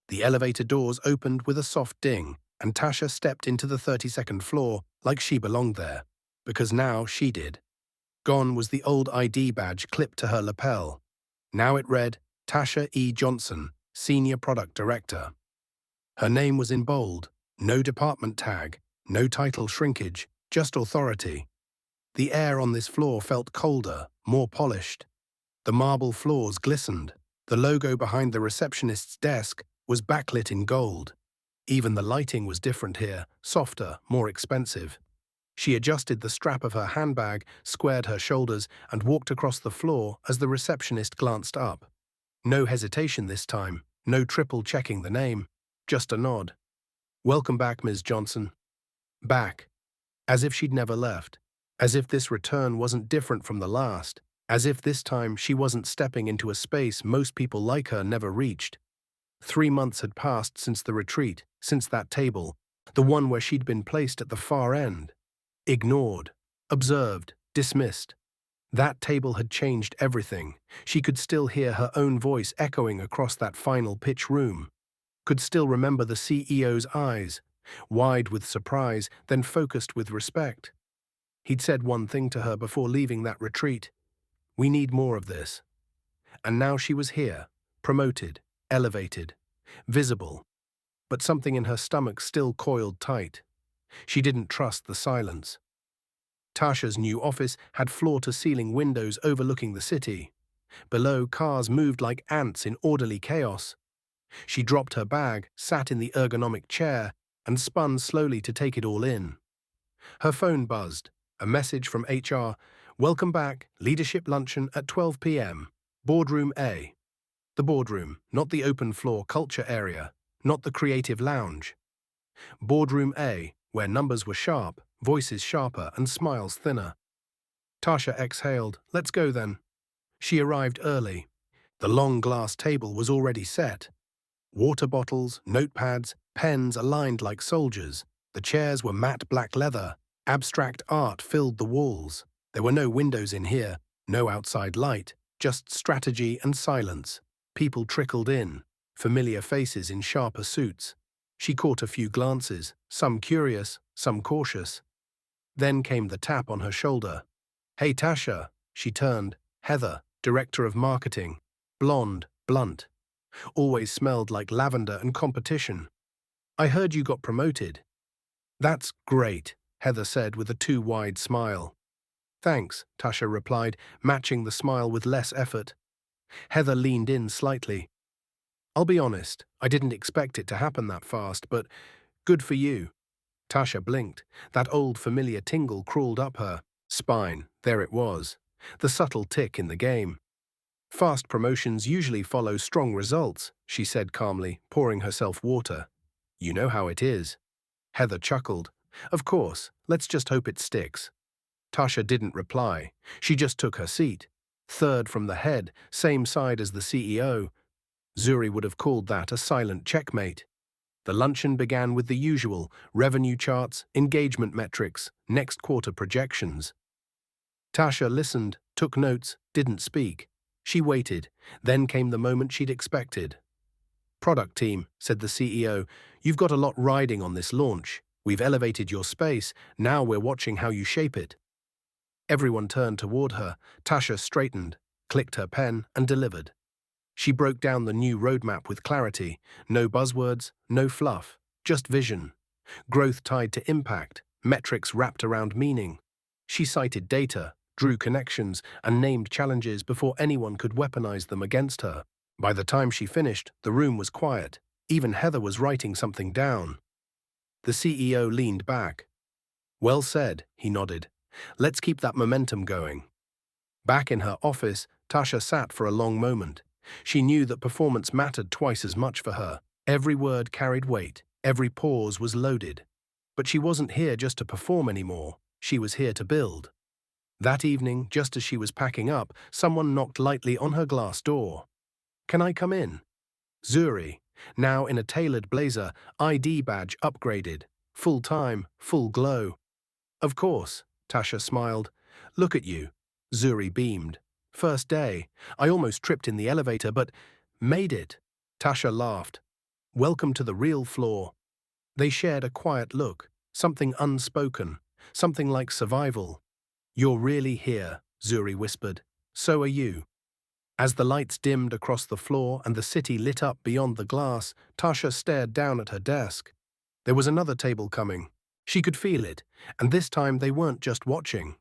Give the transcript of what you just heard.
The elevator doors opened with a soft ding, and Tasha stepped into the 32nd floor like she belonged there, because now she did. Gone was the old ID badge clipped to her lapel. Now it read, Tasha E. Johnson, Senior Product Director. Her name was in bold, no department tag, no title shrinkage, just authority. The air on this floor felt colder, more polished. The marble floors glistened. The logo behind the receptionist's desk was backlit in gold. Even the lighting was different here, softer, more expensive. She adjusted the strap of her handbag, squared her shoulders, and walked across the floor as the receptionist glanced up. No hesitation this time, no triple-checking the name, just a nod. "Welcome back, Ms. Johnson." Back. As if she'd never left. As if this return wasn't different from the last. As if this time she wasn't stepping into a space most people like her never reached. 3 months had passed since the retreat, since that table, the one where she'd been placed at the far end. Ignored, observed, dismissed. That table had changed everything. She could still hear her own voice echoing across that final pitch room. Could still remember the CEO's eyes, wide with surprise, then focused with respect. He'd said one thing to her before leaving that retreat. "We need more of this." And now she was here, promoted, elevated, visible. But something in her stomach still coiled tight. She didn't trust the silence. Tasha's new office had floor-to-ceiling windows overlooking the city. Below, cars moved like ants in orderly chaos. She dropped her bag, sat in the ergonomic chair, and spun slowly to take it all in. Her phone buzzed. A message from HR. "Welcome back, leadership luncheon at 12 p.m. Boardroom A." The boardroom, not the open-floor culture area, not the creative lounge. Boardroom A, where numbers were sharp, voices sharper, and smiles thinner. Tasha exhaled. "Let's go then." She arrived early. The long glass table was already set. Water bottles, notepads, pens aligned like soldiers. The chairs were matte black leather. Abstract art filled the walls. There were no windows in here, no outside light, just strategy and silence. People trickled in, familiar faces in sharper suits. She caught a few glances, some curious, some cautious. Then came the tap on her shoulder. "Hey, Tasha." She turned. Heather, director of marketing. Blonde, blunt. Always smelled like lavender and competition. "I heard you got promoted." "That's great," Heather said with a too-wide smile. "Thanks," Tasha replied, matching the smile with less effort. Heather leaned in slightly. "I'll be honest, I didn't expect it to happen that fast, but good for you." Tasha blinked. That old familiar tingle crawled up her spine. There it was. The subtle tick in the game. "Fast promotions usually follow strong results," she said calmly, pouring herself water. "You know how it is." Heather chuckled. "Of course, let's just hope it sticks." Tasha didn't reply. She just took her seat. Third from the head, same side as the CEO. Zuri would have called that a silent checkmate. The luncheon began with the usual: revenue charts, engagement metrics, next quarter projections. Tasha listened, took notes, didn't speak. She waited. Then came the moment she'd expected. "Product team," said the CEO, "you've got a lot riding on this launch. We've elevated your space, now we're watching how you shape it." Everyone turned toward her. Tasha straightened, clicked her pen, and delivered. She broke down the new roadmap with clarity. No buzzwords, no fluff, just vision. Growth tied to impact, metrics wrapped around meaning. She cited data, drew connections, and named challenges before anyone could weaponize them against her. By the time she finished, the room was quiet. Even Heather was writing something down. The CEO leaned back. "Well said," he nodded. "Let's keep that momentum going." Back in her office, Tasha sat for a long moment. She knew that performance mattered twice as much for her. Every word carried weight, every pause was loaded. But she wasn't here just to perform anymore. She was here to build. That evening, just as she was packing up, someone knocked lightly on her glass door. "Can I come in?" Zuri, now in a tailored blazer, ID badge upgraded. Full time, full glow. "Of course," Tasha smiled. "Look at you." Zuri beamed. "First day. I almost tripped in the elevator, but made it." Tasha laughed. Welcome to the real floor. They shared a quiet look, something unspoken, something like survival. You're really here, Zuri whispered. So are you. As the lights dimmed across the floor and the city lit up beyond the glass, Tasha stared down at her desk. There was another table coming. She could feel it, and this time they weren't just watching.